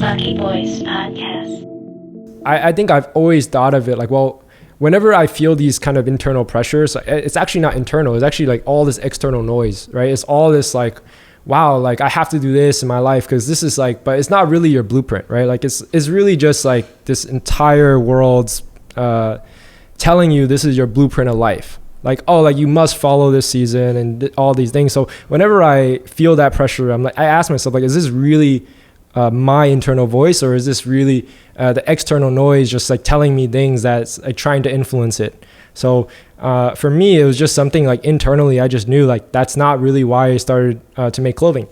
Lucky Boys Podcast. I think I've always thought of it like, well, whenever I feel these kind of internal pressures, it's actually not internal. It's actually like all this external noise, right? It's all this like, wow, like I have to do this in my life because this is like, but it's not really your blueprint, right? Like it's really just like this entire world's telling you this is your blueprint of life. Like, oh, like you must follow this season and all these things. So whenever I feel that pressure, I ask myself, like, is this really my internal voice, or is this really the external noise just like telling me things that's like trying to influence it? So for me, it was just something like internally, I just knew like that's not really why I started to make clothing.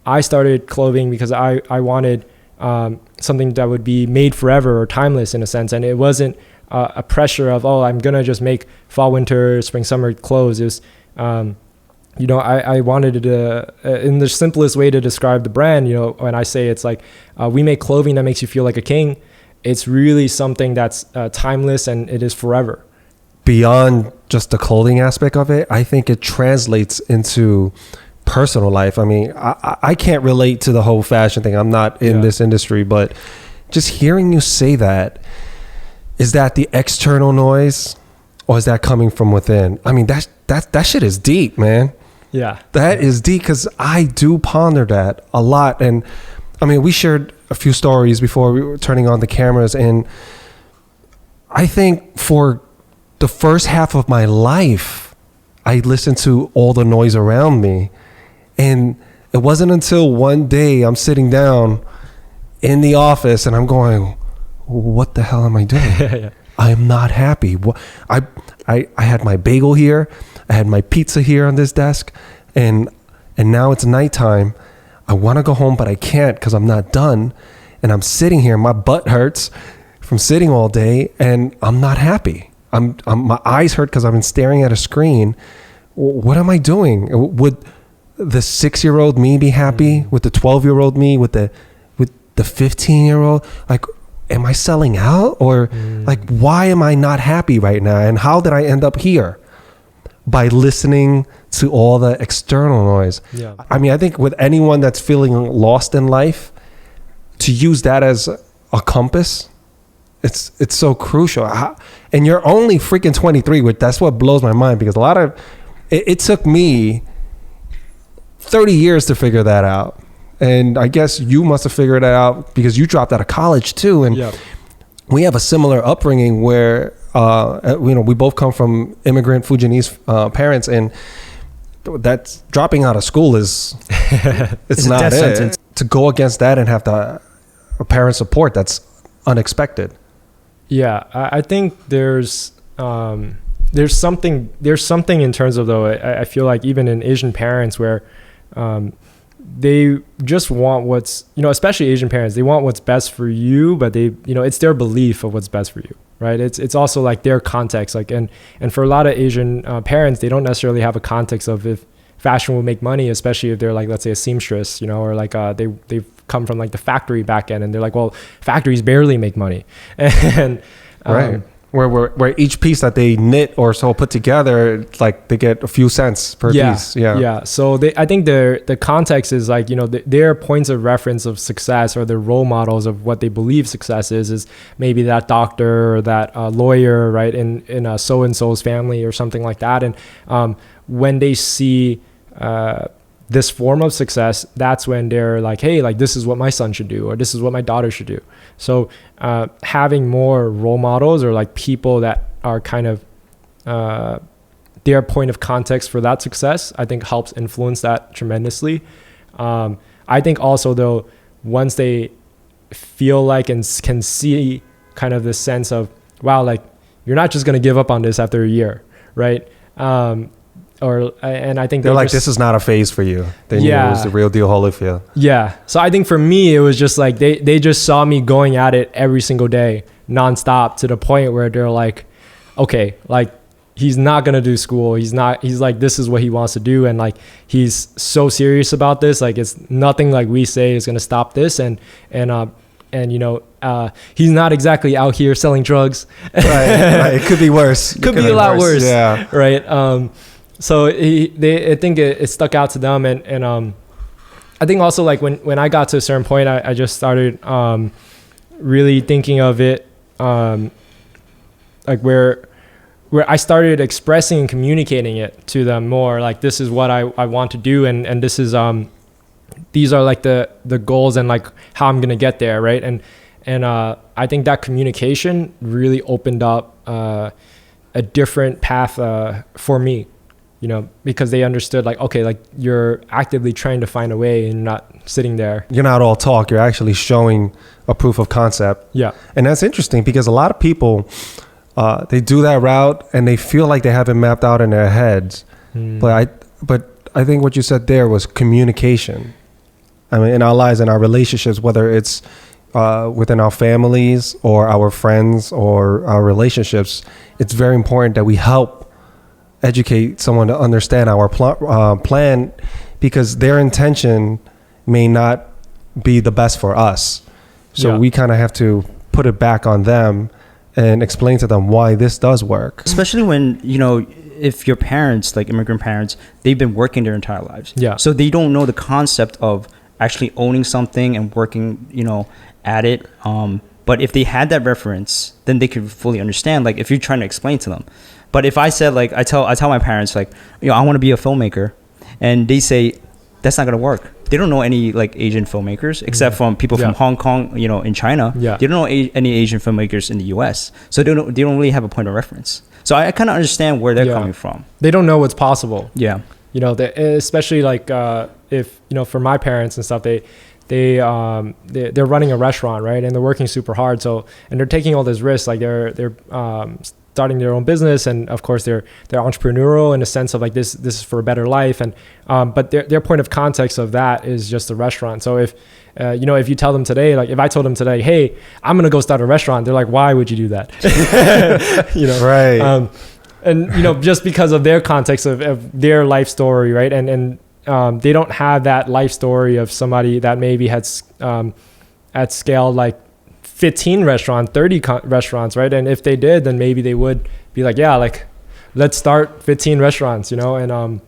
I started clothing because I wanted something that would be made forever or timeless in a sense. And it wasn't a pressure of, oh, I'm going to just make fall, winter, spring, summer clothes. It was, I wanted to, in the simplest way to describe the brand, when I say it's like, we make clothing that makes you feel like a king. It's really something that's timeless and it is forever. Beyond just the clothing aspect of it, I think it translates into personal life. I mean, I can't relate to the whole fashion thing. I'm not in this industry, but just hearing you say that, is that the external noise or is that coming from within? I mean, that shit is deep, man. Yeah. That is deep, because I do ponder that a lot. And I mean, we shared a few stories before we were turning on the cameras. And I think for the first half of my life, I listened to all the noise around me. And it wasn't until one day I'm sitting down in the office and I'm going, what the hell am I doing? Yeah. I'm not happy. I had my bagel here. I had my pizza here on this desk. And now it's nighttime. I want to go home, but I can't because I'm not done. And I'm sitting here. My butt hurts from sitting all day and I'm not happy. My eyes hurt because I've been staring at a screen. What am I doing? Would the 6-year-old me be happy with the 12-year-old me, with the 15-year-old? Like, am I selling out, or like, why am I not happy right now? And how did I end up here? By listening to all the external noise. Yeah. I mean, I think with anyone that's feeling lost in life, to use that as a compass, it's so crucial. And you're only freaking 23, which that's what blows my mind, because it took me 30 years to figure that out. And I guess you must have figured it out because you dropped out of college too. And we have a similar upbringing where, we both come from immigrant Fujianese parents, and that's dropping out of school is, it's not it. Sentence. To go against that and have the parent support, that's unexpected. Yeah, I think there's something in terms of, though, I feel like even in Asian parents where they just want what's, especially Asian parents, they want what's best for you, but they, it's their belief of what's best for you, right? It's also like their context, like, and for a lot of Asian parents, they don't necessarily have a context of if fashion will make money, especially if they're like, let's say a seamstress, or like they've come from like the factory back end and they're like, well, factories barely make money. And right. Where each piece that they knit or so put together, like they get a few cents per piece. Yeah. So I think the context is like, their points of reference of success, or their role models of what they believe success is maybe that doctor or that lawyer, right? In a so-and-so's family or something like that. And when they see this form of success, that's when they're like, hey, like this is what my son should do, or this is what my daughter should do. So having more role models, or like people that are kind of their point of context for that success, I think helps influence that tremendously. I think also, though, once they feel like and can see kind of the sense of, wow, like you're not just going to give up on this after a year, right? And I think they're like, this is not a phase for you. They knew it was the real deal Holyfield. Yeah. So I think for me, it was just like, they just saw me going at it every single day, nonstop, to the point where they're like, okay, like he's not going to do school. He's like, this is what he wants to do. And like, he's so serious about this. Like, it's nothing like we say is going to stop this. And he's not exactly out here selling drugs. Right. It could be worse. Could be a lot worse. Yeah. Right. So I think it stuck out to them, and I think also like when I got to a certain point, I just started really thinking of it like where I started expressing and communicating it to them more. Like, this is what I want to do, and this is these are like the goals and like how I'm gonna get there, right? And I think that communication really opened up a different path for me, you know, because they understood like, okay, like you're actively trying to find a way and not sitting there. You're not all talk. You're actually showing a proof of concept. Yeah. And that's interesting because a lot of people, they do that route and they feel like they have it mapped out in their heads. But I think what you said there was communication. I mean, in our lives, in our relationships, whether it's within our families or our friends or our relationships, it's very important that we help educate someone to understand our plan, because their intention may not be the best for us. So we kind of have to put it back on them and explain to them why this does work. Especially when, you know, if your parents, like immigrant parents, they've been working their entire lives. Yeah. So they don't know the concept of actually owning something and working, you know, at it. But if they had that reference, then they could fully understand, like if you're trying to explain to them. But if I said, like, I tell my parents, like, you know, I want to be a filmmaker, and they say that's not going to work. They don't know any like Asian filmmakers except from people from Hong Kong, you know, in China. They don't know any Asian filmmakers in the US. So they don't really have a point of reference. So I kind of understand where they're coming from. They don't know what's possible. Yeah. You know, especially like if, you know, for my parents and stuff, they're running a restaurant, right? And they're working super hard. So, and they're taking all this risk, like they're starting their own business, and of course they're entrepreneurial in a sense of like this is for a better life, and but their point of context of that is just the restaurant. So if you know, if you tell them today, like if I told them today, hey, I'm gonna go start a restaurant, they're like, why would you do that? You know, right? And you know, just because of their context of their life story, right? And they don't have that life story of somebody that maybe had at scale like 15 restaurants, 30 restaurants, right? And if they did, then maybe they would be like, yeah, like let's start 15 restaurants, you know? And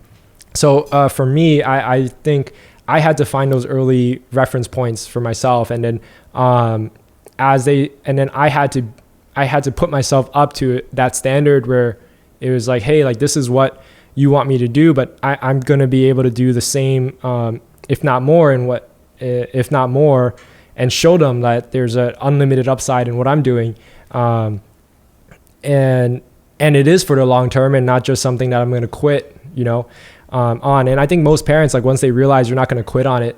so for me, I think I had to find those early reference points for myself. And then I had to put myself up to that standard where it was like, hey, like this is what you want me to do, but I'm going to be able to do the same, if not more, and show them that there's an unlimited upside in what I'm doing. And it is for the long term and not just something that I'm going to quit, you know, on. And I think most parents, like once they realize you're not going to quit on it,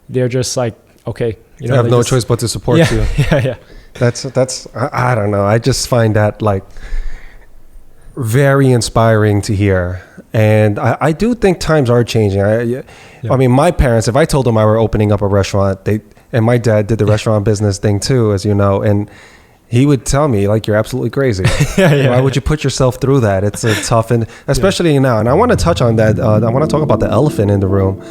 they're just like, okay, you know, they have no choice but to support you. Yeah. That's, I don't know. I just find that like very inspiring to hear. And I do think times are changing. I mean, my parents, if I told them I were opening up a restaurant, and my dad did the restaurant business thing too, as you know, and he would tell me like, you're absolutely crazy. Why would you put yourself through that? It's a tough, and especially now. And I want to touch on that. I want to talk about the elephant in the room.